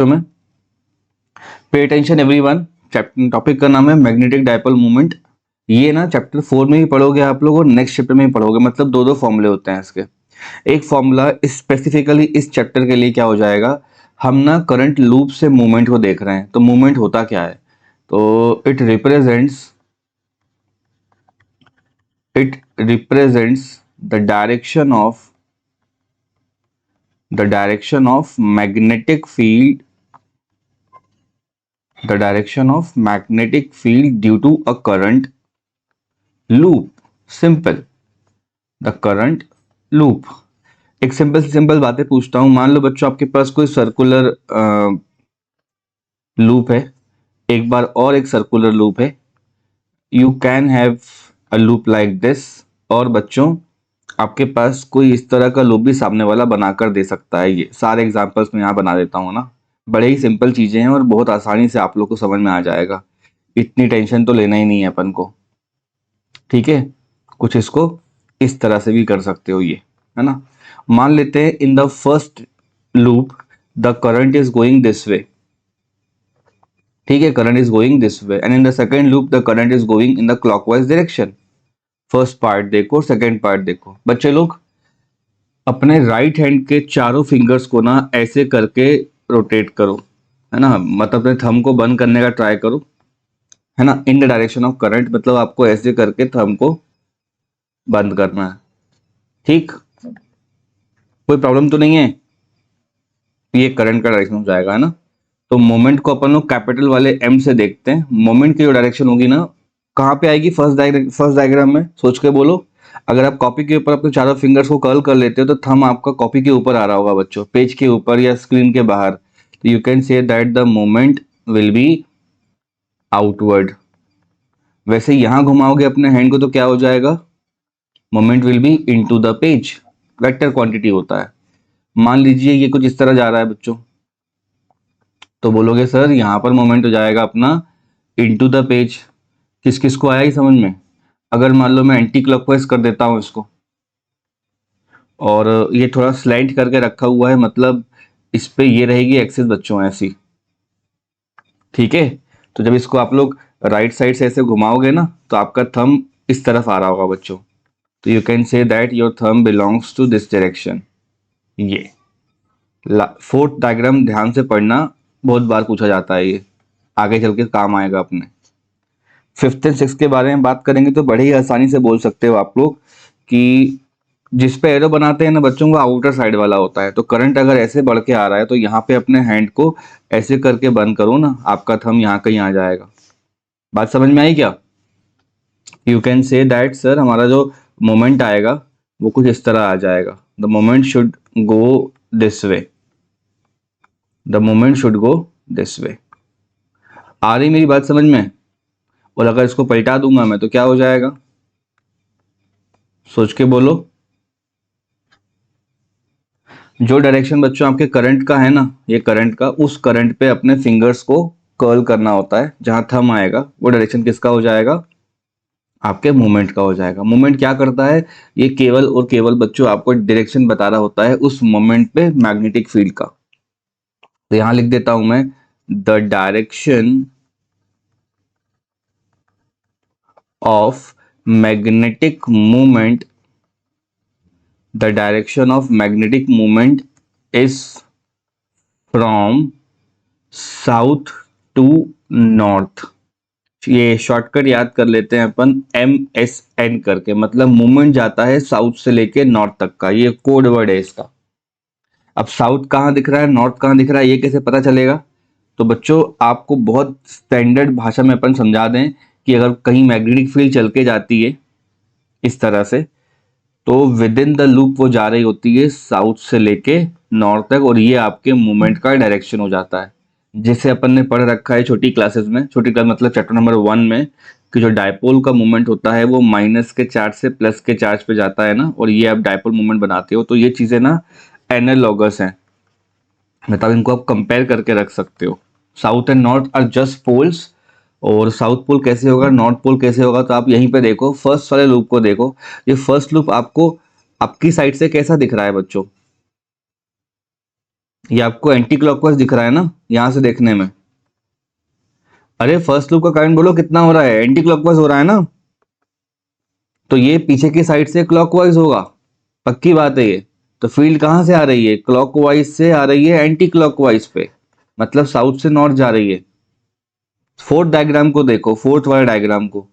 में pay attention everyone. Topic का नाम है मैग्नेटिक डायपोल मोमेंट। ये ना चैप्टर 4 में भी पढ़ोगे आप लोग और नेक्स्ट चैप्टर में भी पढ़ोगे, मतलब दो दो फॉर्मूले होते हैं इसके। एक फॉर्मूला स्पेसिफिकली इस चैप्टर के लिए क्या हो जाएगा, हम ना करंट लूप से मूवमेंट को देख रहे हैं, तो मूवमेंट होता क्या है, तो it represents the direction of magnetic field due to a current loop. Simple, the current loop. एक सिंपल बातें पूछता हूं। मान लो बच्चों आपके पास कोई सर्कुलर लूप है, एक बार और एक सर्कुलर लूप है, you can have a loop like this. और बच्चों आपके पास कोई इस तरह का लूप भी सामने वाला बनाकर दे सकता है। ये सारे एग्जांपल्स मैं यहाँ बना देता हूँ ना, बड़े ही सिंपल चीजें हैं और बहुत आसानी से आप लोग को समझ में आ जाएगा, इतनी टेंशन तो लेना ही नहीं है अपन को। ठीक है, कुछ इसको इस तरह से भी कर सकते हो, ये है ना। मान लेते हैं in the first loop the current is going this way. ठीक है, current is going this way and in the second loop the current is going in the clockwise direction. First part देखो, सेकंड पार्ट देखो। बच्चे लोग अपने right hand के चारों fingers को ना ऐसे करके रोटेट करो, है ना, मतलब अपने थंब को बंद करने का ट्राई करो, है ना, in the direction of current, मतलब आपको ऐसे करके थंब को बंद करना है। ठीक, कोई प्रॉब्लम तो नहीं है, ये करंट का डायरेक्शन हो जाएगा, है ना। तो मोमेंट को अपन लोग कैपिटल वाले एम से देखते हैं। मोमेंट की जो डायरेक्शन होगी ना, कहाँ पे आएगी, फर्स्ट डायग्राम में, सोच के बोलो। अगर आप कॉपी के ऊपर अपने चारों फिंगर्स को कर्ल कर लेते हो तो थंब आपका कॉपी के ऊपर आ रहा होगा बच्चों, पेज के ऊपर या स्क्रीन के बाहर। तो you can say that the moment will be outward. वैसे यहां घुमाओगे अपने हैंड को तो क्या हो जाएगा, moment will be into the page. Vector quantity होता है। मान लीजिए ये कुछ इस तरह जा रहा है बच्चों, तो बोलोगे सर यहाँ पर मोमेंट हो जाएगा अपना इनटू द पेज। किस किस को आया ही समझ में। अगर मान लो मैं एंटी क्लॉकवाइज कर देता हूँ इसको, और ये थोड़ा स्लाइड करके रखा हुआ है, मतलब इस पे ये रहेगी एक्सिस बच्चों ऐसी। ठीक है, तो जब इसको आप लोग राइट साइड से ऐसे घुमाओगे ना तो आपका थंब इस तरफ आ रहा होगा बच्चों। तो you can say that your thumb belongs to this direction. ये फोर्थ डायग्राम ध्यान से पढ़ना, बहुत बार पूछा जाता है, ये आगे चल के काम आएगा अपने। फिफ्थ एंड सिक्स के बारे में बात करेंगे तो बड़े ही आसानी से बोल सकते हो आप लोग कि जिस पे एरो बनाते हैं ना बच्चों, वो आउटर साइड वाला होता है। तो करंट अगर ऐसे बढ़ के आ रहा है तो यहाँ पे अपने हैंड को ऐसे करके बंद करो ना, आपका थंब यहाँ कहीं आ जाएगा। बात समझ में आई क्या। You can say that sir हमारा जो मोमेंट आएगा वो कुछ इस तरह आ जाएगा, the moment should go this way, the moment should go this way. आ रही मेरी बात समझ में। और अगर इसको पलटा दूंगा मैं तो क्या हो जाएगा, सोच के बोलो। जो डायरेक्शन बच्चों आपके करंट का है ना, ये करंट का, उस करंट पे अपने फिंगर्स को कर्ल करना होता है। जहां थंब आएगा वो डायरेक्शन किसका हो जाएगा, आपके मूवमेंट का हो जाएगा। मूवमेंट क्या करता है, ये केवल और केवल बच्चों आपको डायरेक्शन बता रहा होता है उस मोमेंट पे मैग्नेटिक फील्ड का। तो यहां लिख देता हूं मैं, the direction of magnetic movement, the direction of magnetic movement is from south to north. ये शॉर्टकट याद कर लेते हैं अपन, MSN करके, मतलब मूवमेंट जाता है साउथ से लेके नॉर्थ तक का, ये कोड वर्ड है इसका। अब साउथ कहाँ दिख रहा है, नॉर्थ कहाँ दिख रहा है, ये कैसे पता चलेगा। तो बच्चों आपको बहुत स्टैंडर्ड भाषा में अपन समझा दें कि अगर कहीं मैग्नेटिक फील्ड चल के जाती है इस तरह से, तो विद इन द लूप वो जा रही होती है साउथ से लेके नॉर्थ तक, और ये आपके मूवमेंट का डायरेक्शन हो जाता है। जिसे अपन ने पढ़ रखा है छोटी क्लासेस में, छोटी क्लास मतलब चैप्टर नंबर 1 में, कि जो डायपोल का मूवमेंट होता है वो माइनस के चार्ज से प्लस के चार्ज पे जाता है ना, और ये आप डायपोल मूवमेंट बनाते हो। तो ये चीजें ना एनालॉगस हैं, मतलब इनको आप कंपेयर करके रख सकते हो। South and north are just poles, और साउथ पोल कैसे होगा, नॉर्थ पोल कैसे होगा, तो आप यहीं पे देखो, फर्स्ट वाले लूप को देखो। ये फर्स्ट लूप आपको आपकी साइड से कैसा दिख रहा है बच्चों, ये आपको एंटी क्लॉकवाइज दिख रहा है ना यहां से देखने में। अरे फर्स्ट लूप का करंट बोलो कितना हो रहा है, एंटी क्लॉकवाइज हो रहा है ना, तो ये पीछे की साइड से क्लॉकवाइज होगा, पक्की बात है ये। तो फील्ड कहां से आ रही है, क्लॉकवाइज से आ रही है एंटी क्लॉकवाइज पे, मतलब साउथ से नॉर्थ जा रही है। फोर्थ डायग्राम को देखो, फोर्थ वाले डायग्राम को,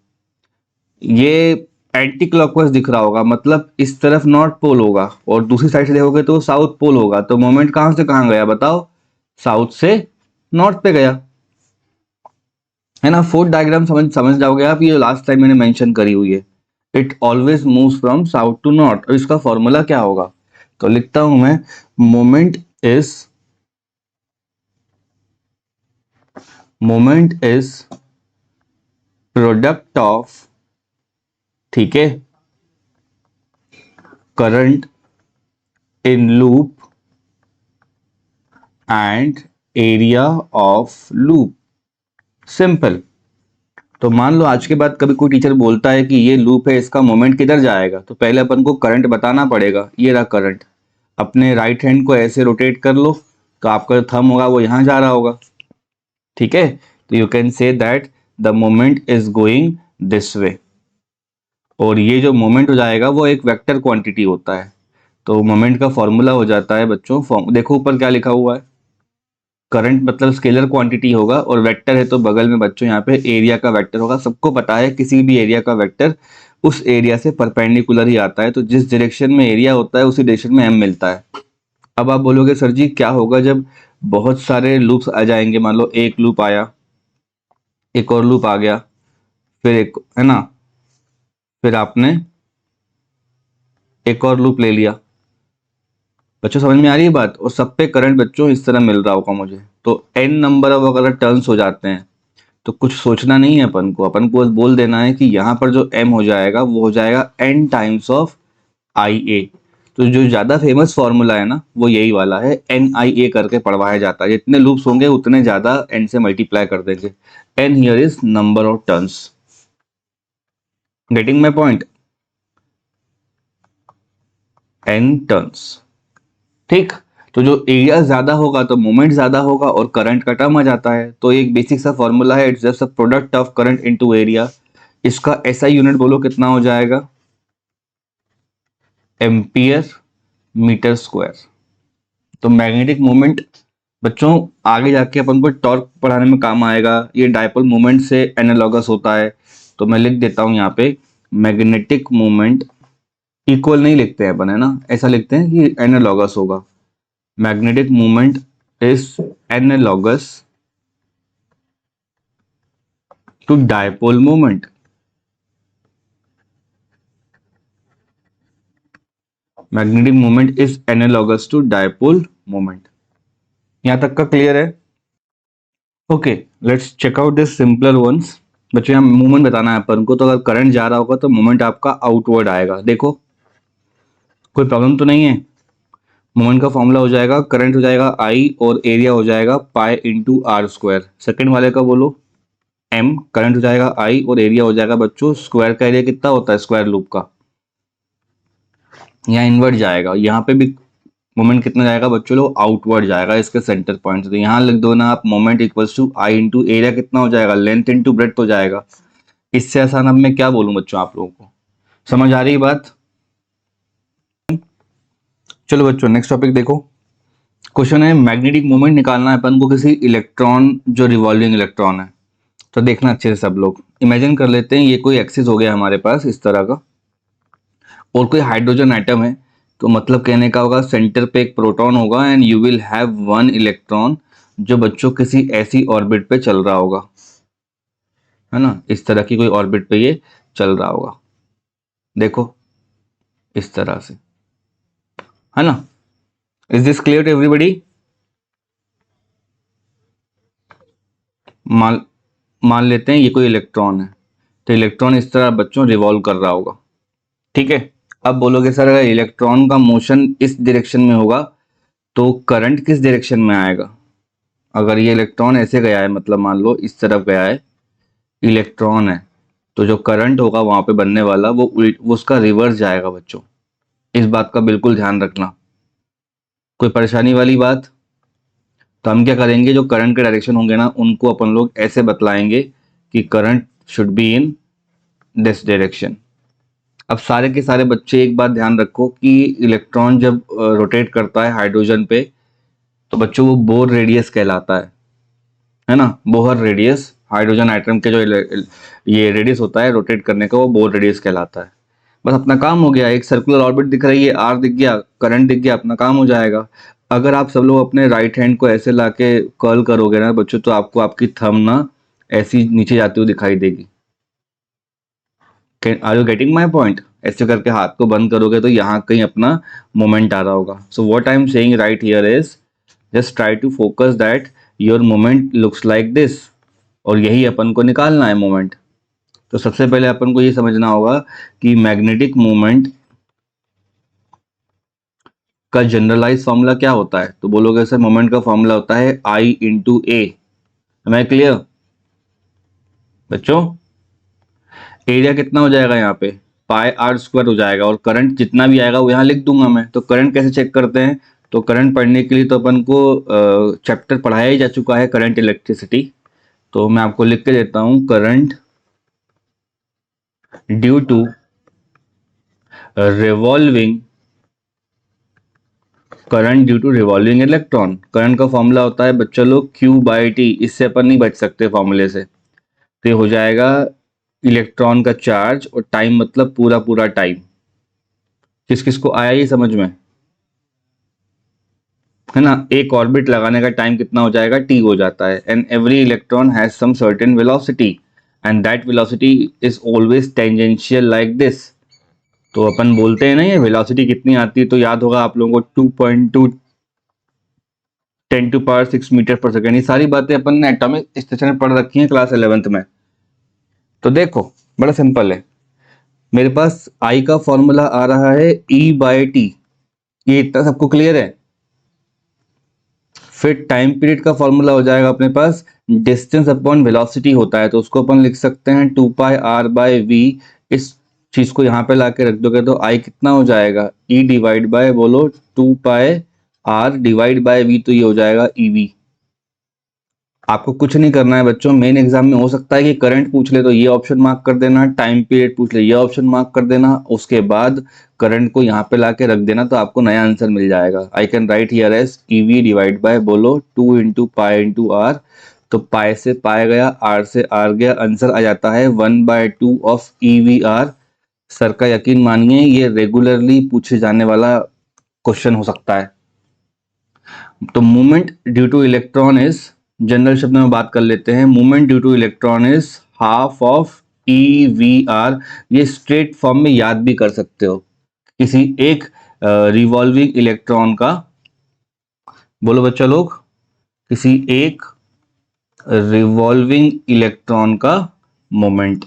ये एंटी क्लॉकवाइज दिख रहा होगा, मतलब इस तरफ नॉर्थ पोल होगा और दूसरी साइड से देखोगे तो साउथ पोल होगा। तो मोमेंट कहां से कहां गया बताओ, साउथ से नॉर्थ पे गया, है ना। फोर्थ डायग्राम समझ समझ जाओगे आप, ये लास्ट टाइम मैंने मेंशन करी हुई है। It always moves from south to north. और इसका फॉर्मूला क्या होगा, तो लिखता हूं मैं, मोमेंट इज प्रोडक्ट ऑफ, ठीक है, current in loop and area of loop. Simple. तो मान लो आज के बाद कभी कोई टीचर बोलता है कि ये लूप है, इसका मोमेंट किधर जाएगा, तो पहले अपन को करंट बताना पड़ेगा। ये रहा करंट, अपने राइट हैंड को ऐसे रोटेट कर लो, तो आपका जो थंब होगा वो यहां जा रहा होगा, ठीक है। तो you can say that the moment is going this way. और ये जो मोमेंट हो जाएगा वो एक वेक्टर क्वांटिटी होता है। तो मोमेंट का फॉर्मूला हो जाता है बच्चों, देखो ऊपर क्या लिखा हुआ है, करंट मतलब स्केलर क्वांटिटी होगा, और वेक्टर है तो बगल में बच्चों यहाँ पे एरिया का वेक्टर होगा। सबको पता है किसी भी एरिया का वेक्टर उस एरिया से परपेंडिकुलर ही आता है, तो जिस डायरेक्शन में एरिया होता है उसी डायरेक्शन में एम मिलता है। अब आप बोलोगे सर जी क्या होगा जब बहुत सारे लूप्स आ जाएंगे, मान लो एक लूप आया, एक और लूप आ गया, फिर एक, है ना, फिर आपने एक और लूप ले लिया। बच्चों समझ में आ रही है बात, और सब पे करंट बच्चों इस तरह मिल रहा होगा मुझे, तो एन नंबर ऑफ अगर टर्न्स हो जाते हैं तो कुछ सोचना नहीं है अपन को बस बोल देना है कि यहाँ पर जो m हो जाएगा वो हो जाएगा n टाइम्स ऑफ आई ए। तो जो ज्यादा फेमस फॉर्मूला है ना वो यही वाला है, एन आई ए करके पढ़वाया जाता है। जितने लूप्स होंगे उतने ज्यादा n से मल्टीप्लाई कर देंगे। n here is number of turns. Getting my point, n turns, ठीक। तो जो एरिया ज्यादा होगा तो मोमेंट ज्यादा होगा और करंट का टर्म आ जाता है। तो एक बेसिक सा फॉर्मूला है, it's just a product of current into area. इसका एसआई यूनिट बोलो कितना हो जाएगा, एम्पियर मीटर स्क्वायर। तो मैग्नेटिक मोमेंट बच्चों आगे जाके अपन को टॉर्क पढ़ाने में काम आएगा, ये डायपोल मोमेंट से एनालॉगस होता है। तो मैं लिख देता हूं यहाँ पे, मैग्नेटिक मोमेंट इक्वल नहीं लिखते हैं अपन, है ना, ऐसा लिखते हैं कि एनालॉगस होगा। Magnetic moment is analogous to dipole moment. Magnetic moment is analogous to dipole moment. यहां तक का क्लियर है? Okay, let's check out this simpler ones. बच्चों यहाँ मूवमेंट बताना है अपन को, तो अगर करंट जा रहा होगा तो मूवमेंट आपका आउटवर्ड आएगा। देखो कोई प्रॉब्लम तो नहीं है। मूवमेंट का फॉर्मूला हो जाएगा, करंट हो जाएगा आई और एरिया हो जाएगा pi into r square. Second वाले का बोलो, एम, करंट हो जाएगा आई और एरिया हो जाएगा बच्चों स्क्वायर का एरिया कितना होता है स्क्वायर लूप का, यहाँ इनवर्ट जाएगा। यहाँ पे भी मोमेंट कितना जाएगा बच्चों लोग, आउटवर्ड जाएगा इसके सेंटर पॉइंट से। तो यहाँ लिख दो ना आप, moment equals to I into area कितना हो जाएगा, लेंथ इंटू ब्रेड्थ हो जाएगा। इससे आसान अब मैं क्या बोलूं बच्चों आप लोगों को, समझ आ रही है बात? चलो बच्चों नेक्स्ट टॉपिक देखो। क्वेश्चन है मैग्नेटिक मोमेंट निकालना है अपन को किसी इलेक्ट्रॉन जो रिवॉल्विंग इलेक्ट्रॉन है। तो देखना अच्छे से सब लोग, इमेजिन कर लेते हैं ये कोई एक्सिस हो गया हमारे पास इस तरह का, और कोई हाइड्रोजन एटम है। तो मतलब कहने का होगा सेंटर पे एक प्रोटॉन होगा and you will have one electron जो बच्चों किसी ऐसी ऑर्बिट पे चल रहा होगा, है ना, इस तरह की कोई ऑर्बिट पे ये चल रहा होगा। देखो इस तरह से, है ना। Is this clear to everybody? मान मान लेते हैं ये कोई इलेक्ट्रॉन है, तो इलेक्ट्रॉन इस तरह बच्चों रिवॉल्व कर रहा होगा, ठीक है। अब बोलोगे सर अगर इलेक्ट्रॉन का मोशन इस डायरेक्शन में होगा तो करंट किस डायरेक्शन में आएगा? अगर ये इलेक्ट्रॉन ऐसे गया है, मतलब मान लो इस तरफ गया है, इलेक्ट्रॉन है, तो जो करंट होगा वहां पे बनने वाला वो उसका रिवर्स जाएगा बच्चों। इस बात का बिल्कुल ध्यान रखना। कोई परेशानी वाली बात? तो हम क्या करेंगे, जो करंट के डायरेक्शन होंगे ना उनको अपन लोग ऐसे बतलाएंगे कि current should be in this direction. अब सारे के सारे बच्चे एक बात ध्यान रखो कि इलेक्ट्रॉन जब रोटेट करता है हाइड्रोजन पे तो बच्चों वो बोर रेडियस कहलाता है ना, बोहर रेडियस। हाइड्रोजन आइटम के जो ये रेडियस होता है रोटेट करने का वो बोर रेडियस कहलाता है। बस अपना काम हो गया, एक सर्कुलर ऑर्बिट दिख रही है, आर दिख गया, करंट दिख गया, अपना काम हो जाएगा। अगर आप सब लोग अपने राइट हैंड को ऐसे लाके कर्ल करोगे ना बच्चों तो आपको आपकी थंब ना ऐसी नीचे जाती हुई दिखाई देगी। Are you getting my point? ऐसे करके हाथ को बंद करोगे तो यहाँ कहीं अपना मोमेंट आ रहा होगा। So what I am saying right here is just try to focus that your moment looks like this, और यही अपन को निकालना है मोमेंट। तो सबसे पहले अपन को ये समझना होगा कि मैग्नेटिक मोमेंट का जनरलाइज फॉर्मूला क्या होता है। तो बोलोगे सर मोमेंट का फॉर्मूला होता है I into A. Am I clear बच्चों? एरिया कितना हो जाएगा यहाँ पे, पाई आर स्क्वायर हो जाएगा, और करंट जितना भी आएगा वो यहाँ लिख दूंगा मैं। तो करंट कैसे चेक करते हैं? तो करंट पढ़ने के लिए तो अपन को चैप्टर पढ़ाया ही जा चुका है, करंट इलेक्ट्रिसिटी। तो मैं आपको लिख के देता हूं, current due to revolving current due to revolving electron. Current का फॉर्मूला होता है बच्चों लोग Q बाई टी, इससे अपन नहीं बच सकते फॉर्मूले से। तो ये हो जाएगा इलेक्ट्रॉन का चार्ज, और टाइम मतलब पूरा पूरा टाइम। किस किस को आया ये समझ में, है ना? एक ऑर्बिट लगाने का टाइम कितना हो जाएगा, टी हो जाता है। And every electron has some certain velocity and that velocity is always tangential like this. तो अपन बोलते हैं ना ये वेलोसिटी कितनी आती है, तो याद होगा आप लोगों को 2.2 10⁻⁶ मीटर पर सेकेंड। ये सारी बातें अपन ने एटॉमिक स्ट्रक्चर में पढ़ रखी हैं क्लास 11th में। तो देखो बड़ा सिंपल है, मेरे पास आई का फॉर्मूला आ रहा है ई बाई टी, ये इतना सबको क्लियर है। फिर टाइम पीरियड का फॉर्मूला हो जाएगा अपने पास डिस्टेंस अपॉन वेलोसिटी होता है, तो उसको अपन लिख सकते हैं 2πr/v। इस चीज को यहाँ पे लाके रख दोगे तो आई कितना हो जाएगा, ई डिवाइड बाय बोलो 2πr डिवाइड बाय v, तो ये हो जाएगा ईवी। आपको कुछ नहीं करना है बच्चों, मेन एग्जाम में हो सकता है कि करंट पूछ ले तो ये ऑप्शन मार्क कर देना, टाइम पीरियड पूछ ले ये ऑप्शन मार्क कर देना, उसके बाद करंट को यहाँ पे लाके रख देना तो आपको नया आंसर मिल जाएगा। I can write here as e v divide by बोलो 2 इंटू पाई इंटू आर। तो पाई से पाई गया, आर से आर गया, आंसर आ जाता है 1/2 ऑफ EVR। सर का यकीन मानिए ये रेगुलरली पूछे जाने वाला क्वेश्चन हो सकता है। तो movement due two electron is, general शब्द में बात कर लेते हैं, movement due two electron is half of EVR। ये स्ट्रेट फॉर्म में याद भी कर सकते हो, किसी एक रिवॉल्विंग इलेक्ट्रॉन का, बोलो बच्चा लोग, किसी एक रिवॉल्विंग इलेक्ट्रॉन का मोमेंट।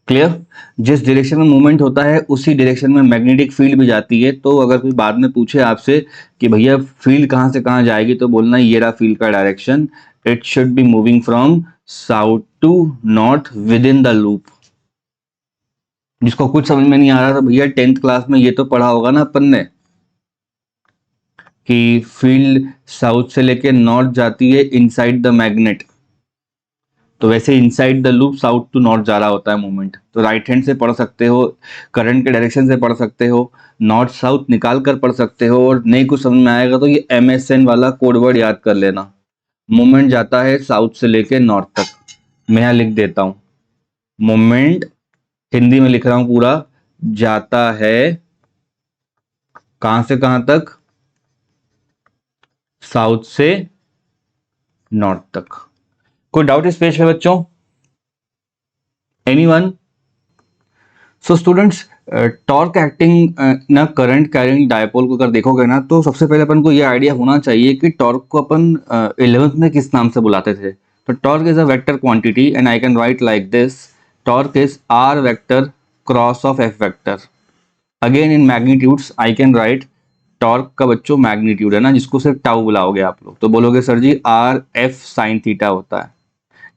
क्लियर? जिस डायरेक्शन में मूवमेंट होता है उसी डायरेक्शन में मैग्नेटिक फील्ड भी जाती है। तो अगर कोई बाद में पूछे आपसे कि भैया फील्ड कहां से कहां जाएगी, तो बोलना ये रहा फील्ड का direction, it should be moving from south to north within the loop. जिसको कुछ समझ में नहीं आ रहा तो भैया 10th क्लास में ये तो पढ़ा होगा ना अपन ने कि फील्ड साउथ से लेके नॉर्थ जाती है इनसाइड द मैग्नेट। तो वैसे inside the loop south to north जा रहा होता है मूवमेंट। तो राइट हैंड से पढ़ सकते हो, करंट के डायरेक्शन से पढ़ सकते हो, नॉर्थ साउथ निकाल कर पढ़ सकते हो, और नहीं कुछ समझ में आएगा तो ये MSN वाला कोड वर्ड याद कर लेना। मूवमेंट जाता है साउथ से लेके नॉर्थ तक। मैं यहाँ लिख देता हूं, मूवमेंट हिंदी में लिख रहा हूं पूरा, जाता है कहां से कहां तक, साउथ से नॉर्थ तक। कोई डाउट इस पेज पे बच्चों? Anyone? So students, torque acting ना करंट कैरिंग डायपोल को अगर देखोगे ना तो सबसे पहले अपन को ये आइडिया होना चाहिए कि टॉर्क को अपन 11th में किस नाम से बुलाते थे। तो torque is a vector quantity and I can right like this, torque is R vector cross of F vector. Again in magnitudes I can right, torque का बच्चों मैग्नीट्यूड है ना जिसको सिर्फ टाउ बुलाओगे आप लोग, तो बोलोगे सर जी RF साइन थीटा होता है।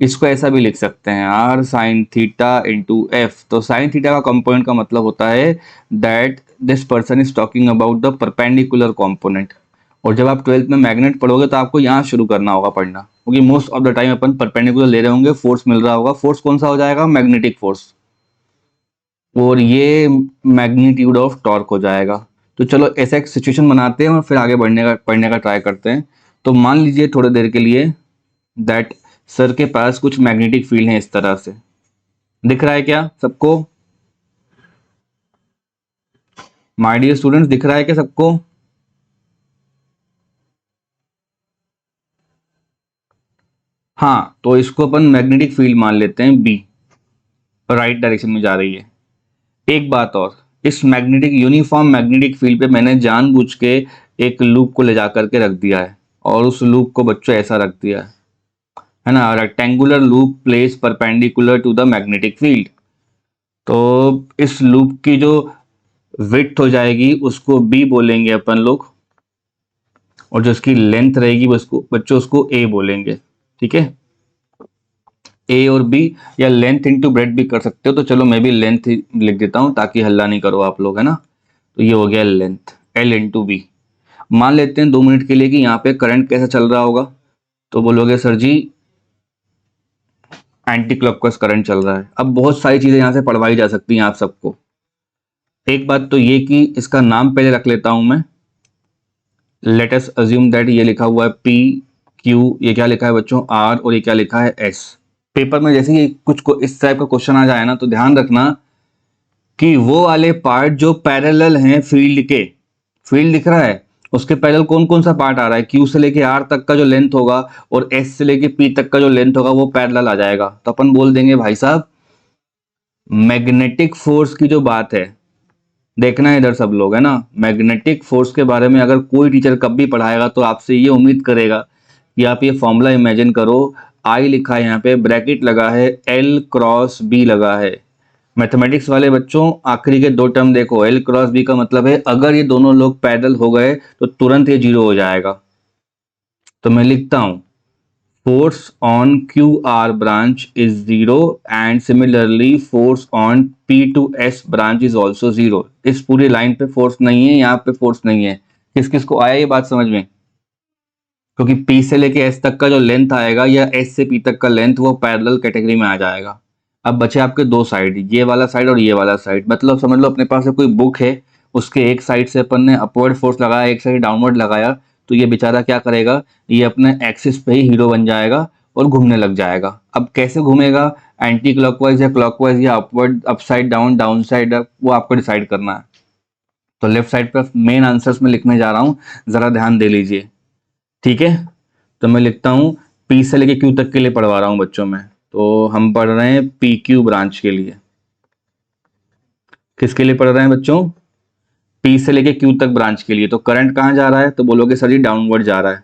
इसको ऐसा भी लिख सकते हैं R sine theta into F। तो साइन थीटा का कंपोनेंट का मतलब होता है that this person is talking about the perpendicular component, और जब आप 12th में मैग्नेट पढ़ोगे तो आपको यहाँ शुरू करना होगा पढ़ना, क्योंकि most of the time upon perpendicular ले रहे होंगे, फोर्स मिल रहा होगा। फोर्स कौन सा हो जाएगा? मैग्नेटिक फोर्स, और ये मैग्नीट्यूड ऑफ टॉर्क हो जाएगा। तो चलो ऐसा एक सिचुएशन बनाते हैं और फिर आगे पढ़ने का ट्राई करते हैं। तो मान लीजिए थोड़ी देर के लिए दैट सर के पास कुछ मैग्नेटिक फील्ड है इस तरह से, दिख रहा है क्या सबको? माय डियर स्टूडेंट्स, दिख रहा है क्या सबको? हाँ, तो इसको अपन मैग्नेटिक फील्ड मान लेते हैं बी, राइट डायरेक्शन में जा रही है। एक बात और, इस मैग्नेटिक यूनिफॉर्म मैग्नेटिक फील्ड पे मैंने जानबूझ के एक लूप को ले जा करके रख दिया है, और उस लूप को बच्चों ऐसा रख दिया है ना, rectangular loop place perpendicular to the magnetic field. तो इस लूप की जो विड्थ हो जाएगी उसको बी बोलेंगे अपन लोग, और जो इसकी लेंथ रहेगी उसको बच्चों उसको ए बोलेंगे। ठीक है, ए और बी, या लेंथ इंटू ब्रेड भी कर सकते हो, तो चलो मैं भी लेंथ लिख देता हूं ताकि हल्ला नहीं करो आप लोग, है ना। तो ये हो गया लेंथ, एल इंटू बी। मान लेते हैं 2 मिनट के लिए कि यहाँ पे करंट कैसा चल रहा होगा, तो बोलोगे सर जी एंटी क्लॉकवाइज करंट चल रहा है। अब बहुत सारी चीजें यहाँ से पढ़वाई जा सकती हैं आप सबको। एक बात तो ये कि इसका नाम पहले रख लेता हूं मैं, लेट अस अज्यूम दैट ये लिखा हुआ है पी क्यू, ये क्या लिखा है बच्चों आर, और ये क्या लिखा है एस। पेपर में जैसे ही कुछ को इस टाइप का क्वेश्चन आ जाए ना, तो ध्यान रखना कि वो वाले पार्ट जो पैरेलल हैं फील्ड के, फील्ड दिख रहा है उसके पैरेलल कौन कौन सा पार्ट आ रहा है, क्यू से लेके आर तक का जो लेंथ होगा और एस से लेके पी तक का जो लेंथ होगा वो पैरेलल आ जाएगा। तो अपन बोल देंगे भाई साहब मैग्नेटिक फोर्स की जो बात है, देखना है इधर सब लोग, है ना। मैग्नेटिक फोर्स के बारे में अगर कोई टीचर कब भी पढ़ाएगा तो आपसे ये उम्मीद करेगा कि आप ये फॉर्मूला इमेजिन करो, आई लिखा है यहाँ पे, ब्रैकेट लगा है, एल क्रॉस बी लगा है। मैथमेटिक्स वाले बच्चों आखिरी के 2 टर्म देखो, एल क्रॉस बी का मतलब है अगर ये दोनों लोग पैरेलल हो गए तो तुरंत ये जीरो हो जाएगा। तो मैं लिखता हूं force on QR branch is 0 and similarly force on P to S branch is also 0। इस पूरी लाइन पे फोर्स नहीं है, यहाँ पे फोर्स नहीं है। किस किस को आया ये बात समझ में? क्योंकि P से लेके S तक का जो लेंथ आएगा या S से P तक का लेंथ वो पैरेलल कैटेगरी में आ जाएगा। अब बचे आपके 2 साइड, ये वाला साइड और ये वाला साइड। मतलब समझ लो अपने पास कोई बुक है, उसके एक साइड से अपन ने अपवर्ड फोर्स लगाया, एक साइड डाउनवर्ड लगाया, तो ये बेचारा क्या करेगा, ये अपने एक्सिस पे ही हीरो बन जाएगा और घूमने लग जाएगा। अब कैसे घूमेगा, एंटी क्लॉकवाइज या क्लॉकवाइज या upward, upside down, down side up, वो आपको डिसाइड करना है। तो लेफ्ट साइड पर मेन आंसर्स में लिखने जा रहा हूँ, जरा ध्यान दे लीजिए। ठीक है, तो मैं लिखता हूँ पी से लेके क्यू तक के लिए पढ़वा रहा हूँ बच्चों में। तो हम पढ़ रहे हैं पी क्यू ब्रांच के लिए। किसके लिए पढ़ रहे हैं बच्चों? पी से लेके क्यू तक ब्रांच के लिए। तो करंट कहाँ जा रहा है, तो बोलोगे सर जी डाउनवर्ड जा रहा है।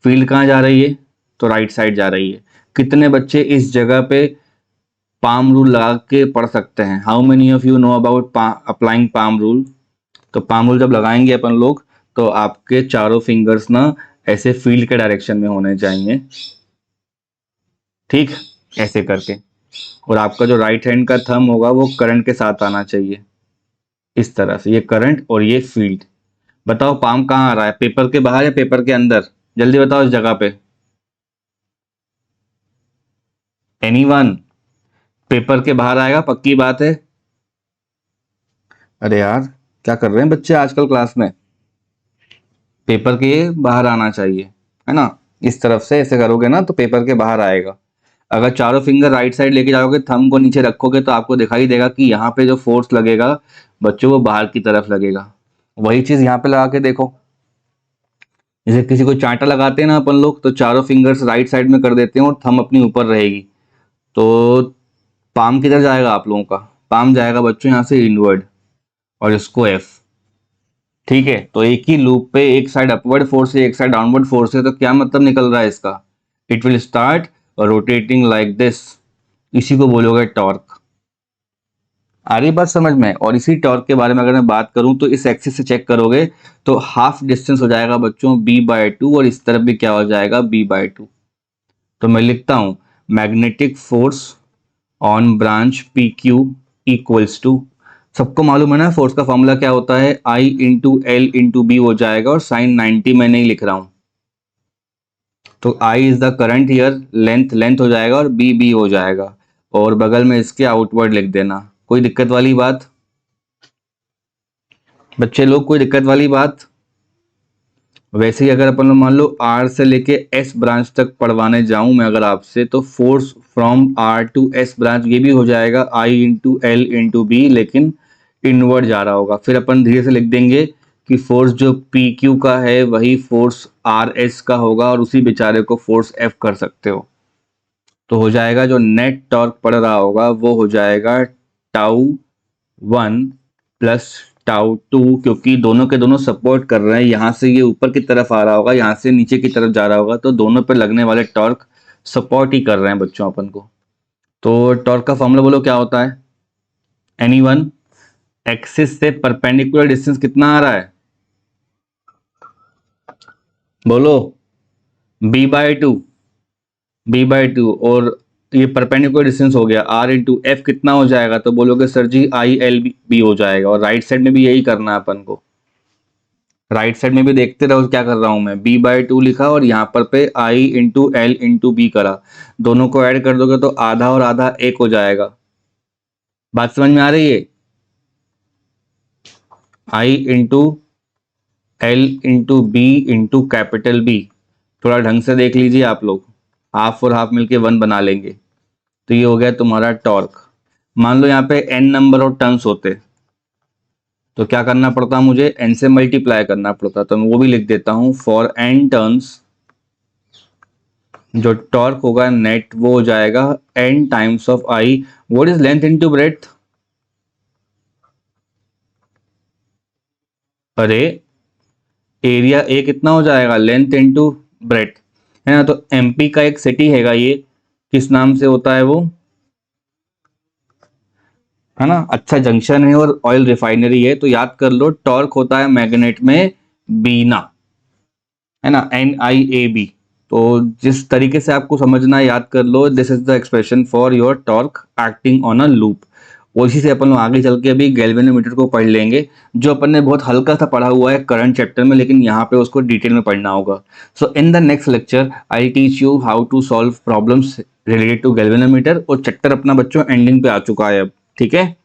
फील्ड कहाँ जा रही है, तो राइट साइड जा रही है। कितने बच्चे इस जगह पे पाम रूल लगा के पढ़ सकते हैं? How many of you know about applying palm rule? तो पाम रूल जब लगाएंगे अपन लोग तो आपके चारों फिंगर्स ना ऐसे फील्ड के डायरेक्शन में होने चाहिए, ठीक, ऐसे करके। और आपका जो राइट हैंड का थंब होगा वो करंट के साथ आना चाहिए, इस तरह से, ये करंट और ये फील्ड। बताओ पाम कहाँ आ रहा है, पेपर के बाहर या पेपर के अंदर? जल्दी बताओ इस जगह पे, एनीवन? पेपर के बाहर आएगा, पक्की बात है? अरे यार क्या कर रहे हैं बच्चे आजकल क्लास में, पेपर के बाहर आना चाहिए, है ना। इस तरफ से ऐसे करोगे ना तो पेपर के बाहर आएगा। अगर चारों फिंगर राइट साइड लेके जाओगे, थंब को नीचे रखोगे, तो आपको दिखाई देगा कि यहाँ पे जो फोर्स लगेगा बच्चों वो बाहर की तरफ लगेगा। वही चीज यहाँ पे लगा के देखो, जैसे किसी को चांटा लगाते हैं ना अपन लोग, तो चारों फिंगर्स राइट साइड में कर देते हैं और थंब अपनी ऊपर रहेगी। तो पाम किधर जाएगा आप लोगों का? पाम जाएगा बच्चों यहाँ से इनवर्ड, और इसको एफ। ठीक है, तो एक ही लूप पे एक साइड अपवर्ड फोर्स है, एक साइड डाउनवर्ड फोर्स है, तो क्या मतलब निकल रहा है इसका? It will start rotating like this. इसी को बोलोगे टॉर्क। आ रही बात समझ में? और इसी टॉर्क के बारे में अगर मैं बात करूं तो इस एक्सिस से चेक करोगे तो हाफ डिस्टेंस हो जाएगा बच्चों b/2, और इस तरफ भी क्या हो जाएगा, b/2। तो मैं लिखता हूं magnetic force on branch P Q equals to, सबको मालूम है ना फोर्स का फॉर्मूला क्या होता है, I into L into B हो जाएगा, और साइन 90 मैं नहीं लिख रहा हूं, तो I is the current here, length length हो जाएगा और बी बी हो जाएगा, और बगल में इसके आउटवर्ड लिख देना। कोई दिक्कत वाली बात बच्चे लोग, कोई दिक्कत वाली बात? वैसे ही अगर अपन लोग मान लो आर से लेके एस ब्रांच तक पढ़वाने जाऊं मैं अगर आपसे, तो force from R to S branch ये भी हो जाएगा I into L into B, लेकिन इनवर्ड जा रहा होगा। फिर अपन धीरे से लिख देंगे कि फोर्स जो पी क्यू का है वही फोर्स आर एस का होगा, और उसी बेचारे को फोर्स एफ कर सकते हो। तो हो जाएगा जो नेट टॉर्क पड़ रहा होगा वो हो जाएगा टाउ 1 प्लस टाउ 2, क्योंकि दोनों के दोनों सपोर्ट कर रहे हैं, यहाँ से ये ऊपर की तरफ आ रहा होगा, यहाँ से नीचे की तरफ जा रहा होगा, तो दोनों पे लगने वाले टॉर्क सपोर्ट ही कर रहे हैं बच्चों अपन को। तो टॉर्क का फॉर्मूला बोलो क्या होता है? एनीवन? एक्सिस से परपेंडिकुलर डिस्टेंस कितना आ रहा है, बोलो? b/2, b/2, और ये परपेंडिकुलर डिस्टेंस हो गया r इंटू एफ, कितना हो जाएगा? तो बोलोगे sir ji I L B हो जाएगा, और राइट साइड में भी यही करना है अपन को। राइट साइड में भी देखते रहो क्या कर रहा हूं मैं, b/2 लिखा और यहाँ पर पे आई इंटू एल इंटू बी करा, दोनों को ऐड कर दोगे तो आधा और आधा एक हो जाएगा। बात समझ में आ रही है? I into L into B into capital B, थोड़ा ढंग से देख लीजिए आप लोग, हाफ और हाफ मिलके 1 बना लेंगे। तो ये हो गया तुम्हारा टॉर्क। मान लो यहाँ पे n नंबर ऑफ टर्न्स होते तो क्या करना पड़ता, मुझे n से मल्टीप्लाई करना पड़ता, तो मैं वो भी लिख देता हूं, फॉर n टर्न्स जो टॉर्क होगा नेट वो हो जाएगा n times of i। What is length into breadth? अरे एरिया ए कितना हो जाएगा, लेंथ इनटू ब्रेड्थ, है ना? तो एमपी का एक सिटी हैगा ये, किस नाम से होता है वो, है ना? अच्छा जंक्शन है और ऑयल रिफाइनरी है, तो याद कर लो टॉर्क होता है मैग्नेट में बीना, है ना, NIAB। तो जिस तरीके से आपको समझना है याद कर लो, this is the expression for your torque acting on a loop. उसी से अपन लोग आगे चल के अभी गैल्वेनोमीटर को पढ़ लेंगे, जो अपन ने बहुत हल्का सा पढ़ा हुआ है करंट चैप्टर में, लेकिन यहाँ पे उसको डिटेल में पढ़ना होगा। So in the next lecture I teach you how to solve problems related to galvanometer, और चैप्टर अपना बच्चों एंडिंग पे आ चुका है अब, ठीक है?